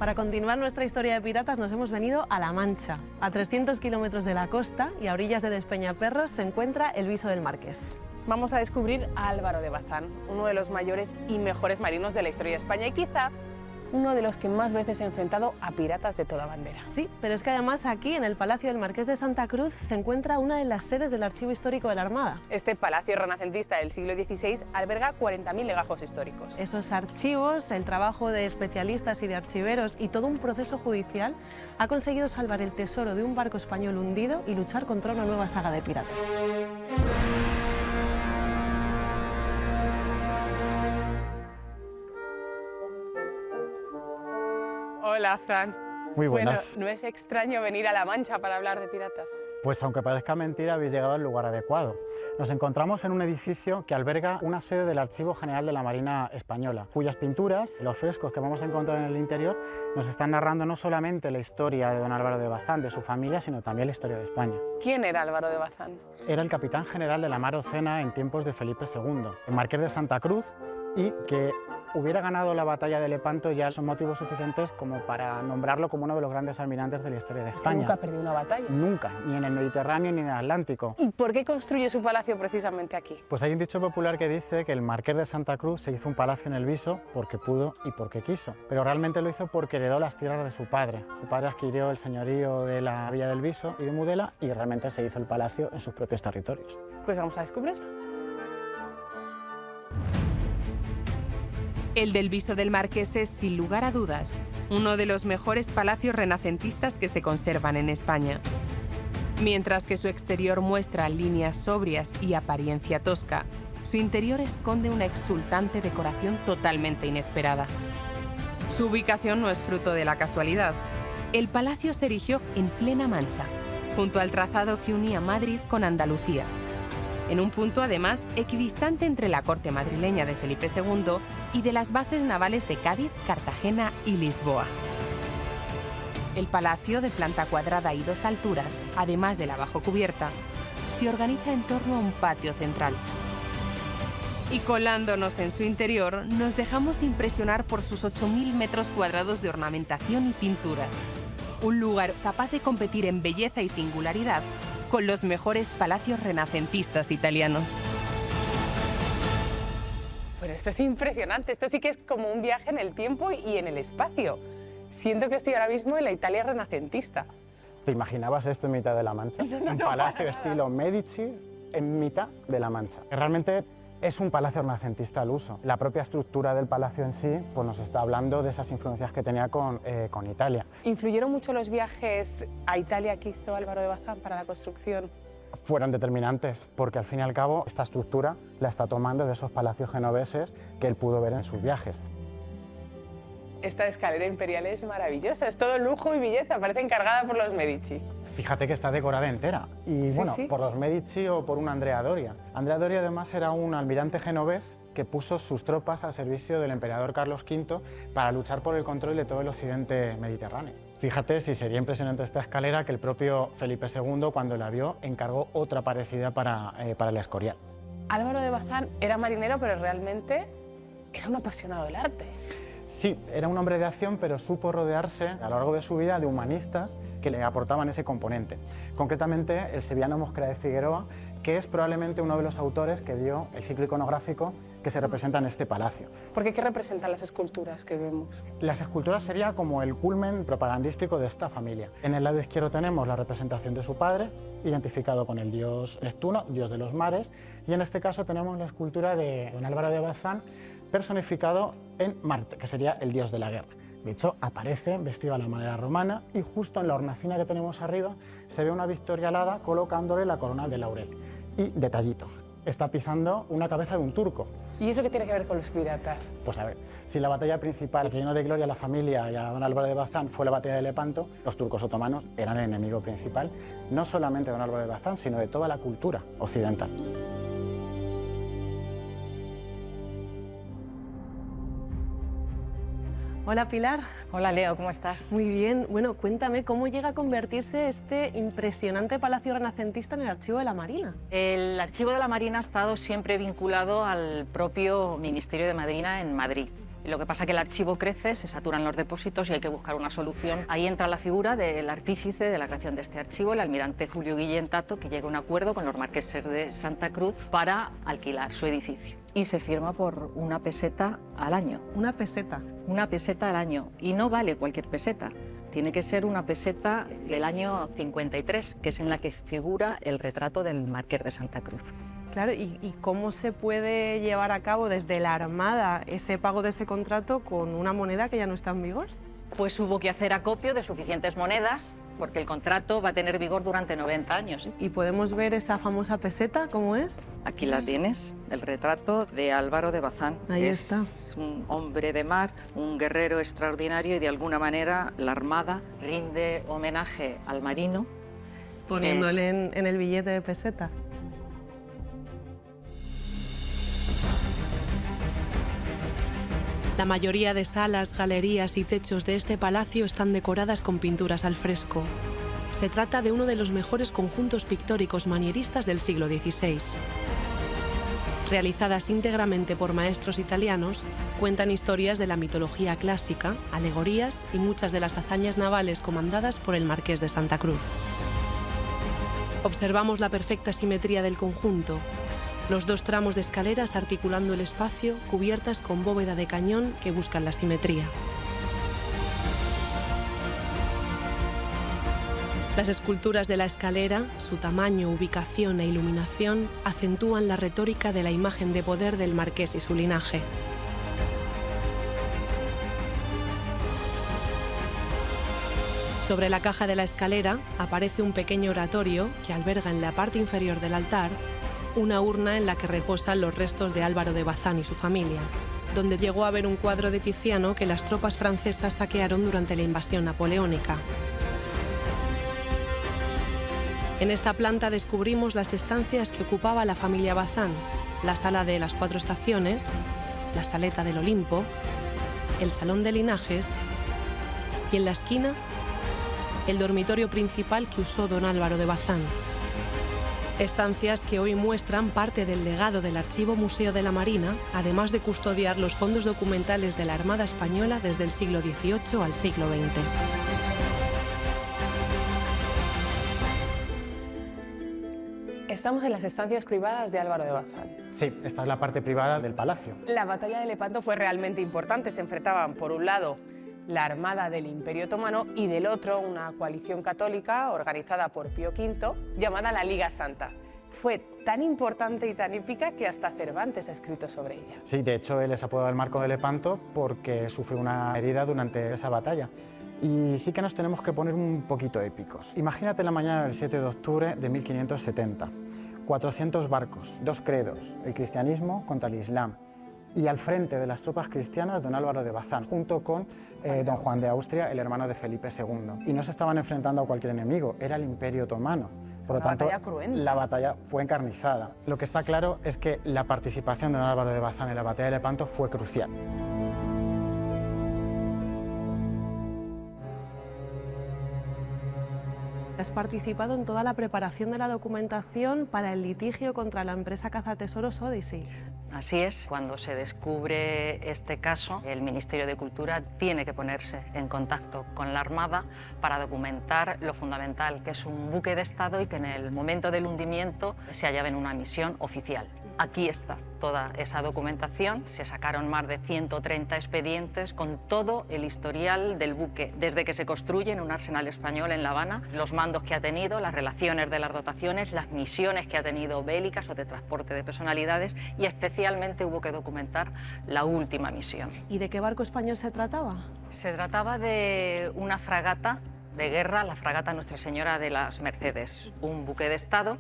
Para continuar nuestra historia de piratas nos hemos venido a La Mancha. A 300 kilómetros de la costa y a orillas de Despeñaperros se encuentra el Viso del Marqués. Vamos a descubrir a Álvaro de Bazán, uno de los mayores y mejores marinos de la historia de España y quizá uno de los que más veces ha enfrentado a piratas de toda bandera. Sí, pero es que además aquí, en el Palacio del Marqués de Santa Cruz, se encuentra una de las sedes del Archivo Histórico de la Armada. Este palacio renacentista del siglo XVI alberga 40.000 legajos históricos. Esos archivos, el trabajo de especialistas y de archiveros y todo un proceso judicial ha conseguido salvar el tesoro de un barco español hundido y luchar contra una nueva saga de piratas. Hola, Fran. Muy buenas. Bueno, no es extraño venir a La Mancha para hablar de piratas. Pues aunque parezca mentira, habéis llegado al lugar adecuado. Nos encontramos en un edificio que alberga una sede del Archivo General de la Marina Española, cuyas pinturas, los frescos que vamos a encontrar en el interior, nos están narrando no solamente la historia de don Álvaro de Bazán, de su familia, sino también la historia de España. ¿Quién era Álvaro de Bazán? Era el capitán general de la Mar Ocena en tiempos de Felipe II, el marqués de Santa Cruz, y que hubiera ganado la batalla de Lepanto ya son motivos suficientes como para nombrarlo como uno de los grandes almirantes de la historia de España. ¿Nunca perdió una batalla? Nunca, ni en el Mediterráneo ni en el Atlántico. ¿Y por qué construye su palacio precisamente aquí? Pues hay un dicho popular que dice que el marqués de Santa Cruz se hizo un palacio en el Viso porque pudo y porque quiso, pero realmente lo hizo porque heredó las tierras de su padre. Su padre adquirió el señorío de la Villa del Viso y de Mudela y realmente se hizo el palacio en sus propios territorios. Pues vamos a descubrirlo. El del Viso del Marqués es, sin lugar a dudas, uno de los mejores palacios renacentistas que se conservan en España. Mientras que su exterior muestra líneas sobrias y apariencia tosca, su interior esconde una exultante decoración totalmente inesperada. Su ubicación no es fruto de la casualidad. El palacio se erigió en plena Mancha, junto al trazado que unía Madrid con Andalucía, en un punto además equidistante entre la corte madrileña de Felipe II y de las bases navales de Cádiz, Cartagena y Lisboa. El palacio, de planta cuadrada y 2 alturas, además de la bajo cubierta, se organiza en torno a un patio central. Y colándonos en su interior, nos dejamos impresionar por sus 8.000 metros cuadrados de ornamentación y pinturas. Un lugar capaz de competir en belleza y singularidad con los mejores palacios renacentistas italianos. Pero esto es impresionante, esto sí que es como un viaje en el tiempo y en el espacio. Siento que estoy ahora mismo en la Italia renacentista. ¿Te imaginabas esto en mitad de la Mancha? Un palacio estilo Medici en mitad de la Mancha. Realmente es un palacio renacentista al uso. La propia estructura del palacio en sí pues nos está hablando de esas influencias que tenía con Italia. ¿Influyeron mucho los viajes a Italia que hizo Álvaro de Bazán para la construcción? Fueron determinantes, porque al fin y al cabo esta estructura la está tomando de esos palacios genoveses que él pudo ver en sus viajes. Esta escalera imperial es maravillosa, es todo lujo y belleza, parece encargada por los Medici. Fíjate que está decorada entera, y Sí, bueno, sí. por los Medici o por un Andrea Doria. Andrea Doria además era un almirante genovés que puso sus tropas al servicio del emperador Carlos V para luchar por el control de todo el occidente mediterráneo. Fíjate si sería impresionante esta escalera que el propio Felipe II, cuando la vio, encargó otra parecida para el Escorial. Álvaro de Bazán era marinero, pero realmente era un apasionado del arte. Sí, era un hombre de acción, pero supo rodearse a lo largo de su vida de humanistas que le aportaban ese componente. Concretamente, el sevillano Mosquera de Figueroa, que es probablemente uno de los autores que dio el ciclo iconográfico que se representa en este palacio. ¿Por qué representan las esculturas que vemos? Las esculturas sería como el culmen propagandístico de esta familia. En el lado izquierdo tenemos la representación de su padre, identificado con el dios Neptuno, dios de los mares, y en este caso tenemos la escultura de don Álvaro de Bazán, personificado en Marte, que sería el dios de la guerra. De hecho, aparece vestido a la manera romana y justo en la hornacina que tenemos arriba se ve una Victoria alada colocándole la corona de laurel. Y detallito, está pisando una cabeza de un turco. ¿Y eso qué tiene que ver con los piratas? Pues a ver, si la batalla principal que llenó de gloria a la familia y a don Álvaro de Bazán fue la batalla de Lepanto, los turcos otomanos eran el enemigo principal, no solamente de don Álvaro de Bazán, sino de toda la cultura occidental. Hola Pilar. Hola Leo, ¿cómo estás? Muy bien. Bueno, cuéntame cómo llega a convertirse este impresionante palacio renacentista en el Archivo de la Marina. El Archivo de la Marina ha estado siempre vinculado al propio Ministerio de Marina en Madrid. Lo que pasa es que el archivo crece, se saturan los depósitos y hay que buscar una solución. Ahí entra la figura del artífice de la creación de este archivo, el almirante Julio Guillén Tato, que llega a un acuerdo con los marqueses de Santa Cruz para alquilar su edificio. Y se firma por 1 peseta al año. ¿Una peseta? 1 peseta al año. Y no vale cualquier peseta. Tiene que ser 1 peseta del año 53, que es en la que figura el retrato del marqués de Santa Cruz. Claro, ¿y cómo se puede llevar a cabo desde la Armada ese pago de ese contrato con una moneda que ya no está en vigor? Pues hubo que hacer acopio de suficientes monedas, porque el contrato va a tener vigor durante 90 años. ¿Y podemos ver esa famosa peseta, cómo es? Aquí la tienes, el retrato de Álvaro de Bazán. Ahí está. Es un hombre de mar, un guerrero extraordinario y de alguna manera la Armada rinde homenaje al marino. Poniéndole en el billete de peseta. La mayoría de salas, galerías y techos de este palacio están decoradas con pinturas al fresco. Se trata de uno de los mejores conjuntos pictóricos manieristas del siglo XVI. Realizadas íntegramente por maestros italianos, cuentan historias de la mitología clásica, alegorías y muchas de las hazañas navales comandadas por el Marqués de Santa Cruz. Observamos la perfecta simetría del conjunto, los 2 tramos de escaleras articulando el espacio, cubiertas con bóveda de cañón que buscan la simetría. Las esculturas de la escalera, su tamaño, ubicación e iluminación acentúan la retórica de la imagen de poder del marqués y su linaje. Sobre la caja de la escalera aparece un pequeño oratorio que alberga en la parte inferior del altar una urna en la que reposan los restos de Álvaro de Bazán y su familia, donde llegó a haber un cuadro de Tiziano que las tropas francesas saquearon durante la invasión napoleónica. En esta planta descubrimos las estancias que ocupaba la familia Bazán, la sala de las 4 estaciones, la saleta del Olimpo, el salón de linajes y en la esquina el dormitorio principal que usó don Álvaro de Bazán. Estancias que hoy muestran parte del legado del Archivo Museo de la Marina, además de custodiar los fondos documentales de la Armada Española desde el siglo XVIII al siglo XX. Estamos en las estancias privadas de Álvaro de Bazán. Sí, esta es la parte privada del palacio. La batalla de Lepanto fue realmente importante. Se enfrentaban, por un lado, la Armada del Imperio Otomano y del otro una coalición católica organizada por Pío V llamada la Liga Santa. Fue tan importante y tan épica que hasta Cervantes ha escrito sobre ella. Sí, de hecho él es apodado el Marco de Lepanto porque sufrió una herida durante esa batalla. Y sí que nos tenemos que poner un poquito épicos. Imagínate la mañana del 7 de octubre de 1570. 400 barcos, 2 credos, el cristianismo contra el islam. Y al frente de las tropas cristianas, don Álvaro de Bazán, junto con don Juan de Austria, el hermano de Felipe II. Y no se estaban enfrentando a cualquier enemigo, era el Imperio Otomano. Por lo tanto, la batalla fue encarnizada. Lo que está claro es que la participación de don Álvaro de Bazán en la batalla de Lepanto fue crucial. Has participado en toda la preparación de la documentación para el litigio contra la empresa cazatesoros Odyssey. Así es, cuando se descubre este caso, el Ministerio de Cultura tiene que ponerse en contacto con la Armada para documentar lo fundamental, que es un buque de Estado y que en el momento del hundimiento se hallaba en una misión oficial. Aquí está toda esa documentación. Se sacaron más de 130 expedientes con todo el historial del buque, desde que se construye en un arsenal español en La Habana, los mandos que ha tenido, las relaciones de las dotaciones, las misiones que ha tenido bélicas o de transporte de personalidades, y especialmente hubo que documentar la última misión. ¿Y de qué barco español se trataba? Se trataba de una fragata de guerra, la fragata Nuestra Señora de las Mercedes, un buque de Estado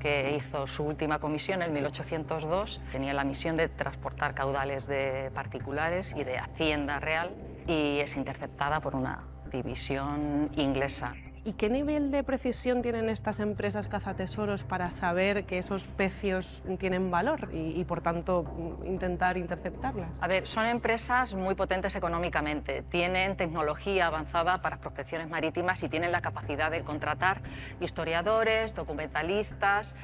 que hizo su última comisión en 1802. Tenía la misión de transportar caudales de particulares y de hacienda real, y es interceptada por una división inglesa. ¿Y qué nivel de precisión tienen estas empresas cazatesoros para saber que esos pecios tienen valor y por tanto, intentar interceptarlas? A ver, son empresas muy potentes económicamente, tienen tecnología avanzada para prospecciones marítimas y tienen la capacidad de contratar historiadores, documentalistas,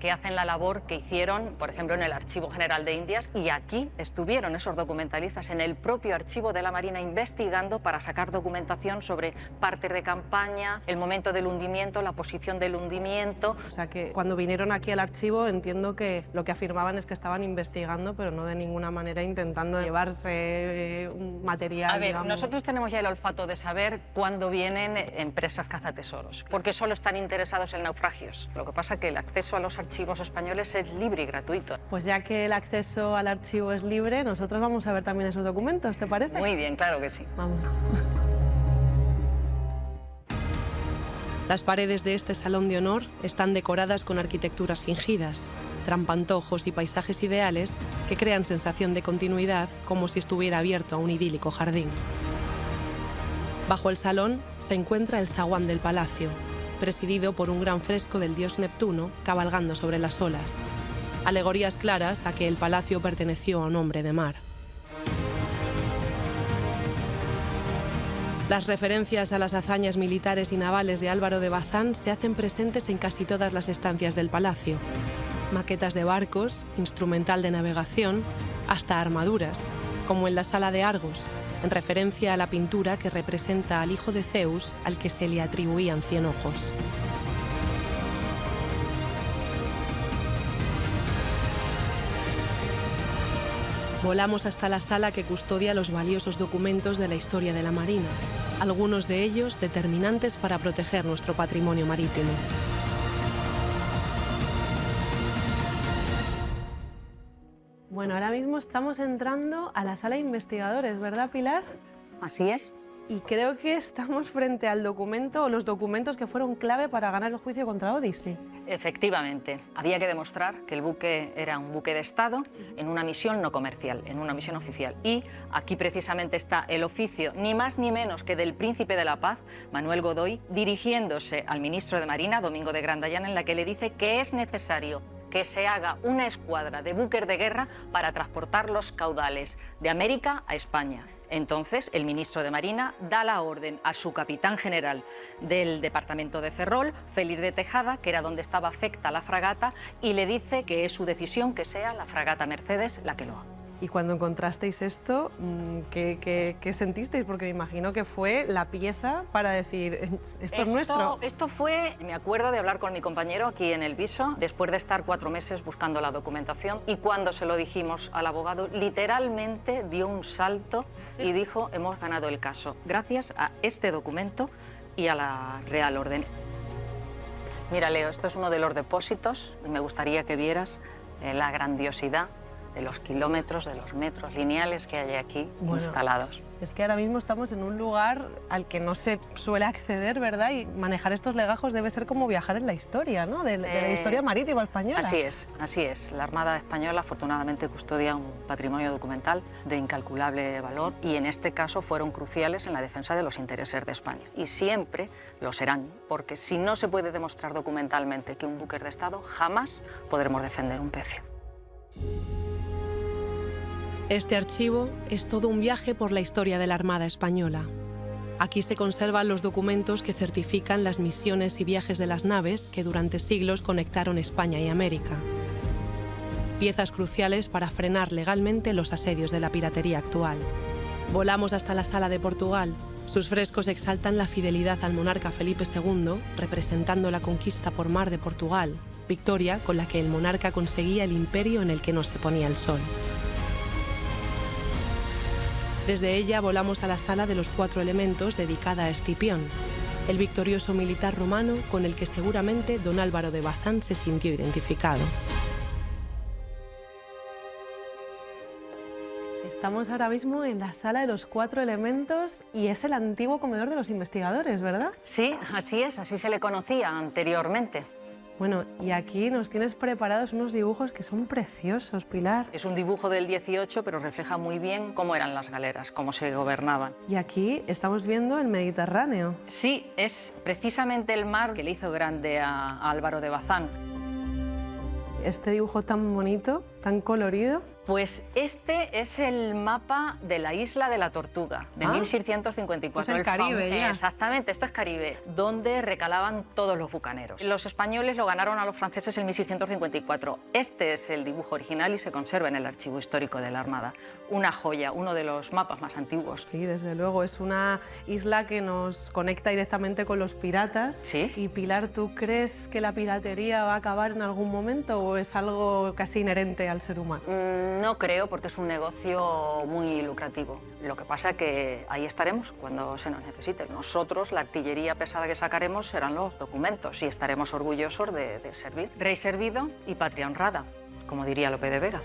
que hacen la labor que hicieron, por ejemplo, en el Archivo General de Indias, y aquí estuvieron esos documentalistas en el propio Archivo de la Marina investigando para sacar documentación sobre partes de campaña, el momento del hundimiento, la posición del hundimiento. O sea que cuando vinieron aquí al archivo entiendo que lo que afirmaban es que estaban investigando, pero no de ninguna manera intentando llevarse un material. A ver, digamos. nosotros tenemos ya el olfato de saber cuándo vienen empresas cazatesoros, porque solo están interesados en naufragios. Lo que pasa es que el acceso a los archivos españoles es libre y gratuito. Pues ya que el acceso al archivo es libre, nosotros vamos a ver también esos documentos, ¿te parece? Muy bien, claro que sí. Vamos. Las paredes de este salón de honor están decoradas con arquitecturas fingidas, trampantojos y paisajes ideales que crean sensación de continuidad, como si estuviera abierto a un idílico jardín. Bajo el salón se encuentra el zaguán del palacio, presidido por un gran fresco del dios Neptuno cabalgando sobre las olas. Alegorías claras a que el palacio perteneció a un hombre de mar. Las referencias a las hazañas militares y navales de Álvaro de Bazán se hacen presentes en casi todas las estancias del palacio. Maquetas de barcos, instrumental de navegación, hasta armaduras, como en la Sala de Argos, en referencia a la pintura que representa al hijo de Zeus al que se le atribuían 100 ojos. Volamos hasta la sala que custodia los valiosos documentos de la historia de la Marina, algunos de ellos determinantes para proteger nuestro patrimonio marítimo. Bueno, ahora mismo estamos entrando a la sala de investigadores, ¿verdad, Pilar? Así es. Y creo que estamos frente al documento o los documentos que fueron clave para ganar el juicio contra Odyssey. Efectivamente, había que demostrar que el buque era un buque de Estado en una misión no comercial, en una misión oficial. Y aquí precisamente está el oficio, ni más ni menos que del Príncipe de la Paz, Manuel Godoy, dirigiéndose al ministro de Marina, Domingo de Grandallana, en la que le dice que es necesario que se haga una escuadra de buques de guerra para transportar los caudales de América a España. Entonces, el ministro de Marina da la orden a su capitán general del departamento de Ferrol, Félix de Tejada, que era donde estaba afecta la fragata, y le dice que es su decisión que sea la fragata Mercedes la que lo haga. Y cuando encontrasteis esto, ¿qué sentisteis? Porque me imagino que fue la pieza para decir, esto es nuestro. Esto fue, me acuerdo de hablar con mi compañero aquí en el Viso, después de estar 4 meses buscando la documentación, y cuando se lo dijimos al abogado, literalmente dio un salto y dijo, hemos ganado el caso, gracias a este documento y a la Real Orden. Mira, Leo, esto es uno de los depósitos y me gustaría que vieras la grandiosidad de los kilómetros, de los metros lineales que hay aquí instalados. Es que ahora mismo estamos en un lugar al que no se suele acceder, ¿verdad? Y manejar estos legajos debe ser como viajar en la historia, ¿no? De la historia marítima española. Así es, así es. La Armada Española afortunadamente custodia un patrimonio documental de incalculable valor y en este caso fueron cruciales en la defensa de los intereses de España. Y siempre lo serán, porque si no se puede demostrar documentalmente que un buque es de Estado, jamás podremos defender un pecio. Este archivo es todo un viaje por la historia de la Armada Española. Aquí se conservan los documentos que certifican las misiones y viajes de las naves que durante siglos conectaron España y América. Piezas cruciales para frenar legalmente los asedios de la piratería actual. Volamos hasta la Sala de Portugal. Sus frescos exaltan la fidelidad al monarca Felipe II, representando la conquista por mar de Portugal, victoria con la que el monarca conseguía el imperio en el que no se ponía el sol. Desde ella volamos a la Sala de los 4 Elementos dedicada a Escipión, el victorioso militar romano con el que seguramente don Álvaro de Bazán se sintió identificado. Estamos ahora mismo en la Sala de los 4 Elementos y es el antiguo comedor de los investigadores, ¿verdad? Sí, así es, así se le conocía anteriormente. Bueno, y aquí nos tienes preparados unos dibujos que son preciosos, Pilar. Es un dibujo del 18, pero refleja muy bien cómo eran las galeras, cómo se gobernaban. Y aquí estamos viendo el Mediterráneo. Sí, es precisamente el mar que le hizo grande a Álvaro de Bazán. Este dibujo tan bonito, tan colorido. Pues este es el mapa de la isla de la Tortuga, de 1654. Esto es el Caribe ya. Exactamente, esto es Caribe, donde recalaban todos los bucaneros. Los españoles lo ganaron a los franceses en 1654. Este es el dibujo original y se conserva en el Archivo Histórico de la Armada. Una joya, uno de los mapas más antiguos. Sí, desde luego, es una isla que nos conecta directamente con los piratas. Sí. Y Pilar, ¿tú crees que la piratería va a acabar en algún momento o es algo casi inherente al ser humano? No creo, porque es un negocio muy lucrativo. Lo que pasa es que ahí estaremos cuando se nos necesite. Nosotros, la artillería pesada que sacaremos serán los documentos y estaremos orgullosos de servir. Rey servido y patria honrada, como diría Lope de Vega.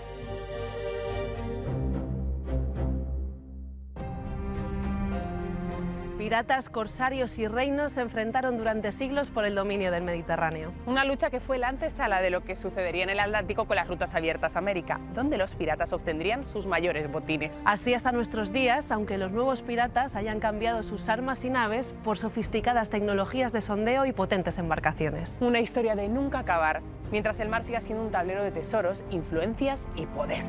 Piratas, corsarios y reinos se enfrentaron durante siglos por el dominio del Mediterráneo. Una lucha que fue la antesala de lo que sucedería en el Atlántico con las rutas abiertas a América, donde los piratas obtendrían sus mayores botines. Así hasta nuestros días, aunque los nuevos piratas hayan cambiado sus armas y naves por sofisticadas tecnologías de sondeo y potentes embarcaciones. Una historia de nunca acabar, mientras el mar siga siendo un tablero de tesoros, influencias y poder.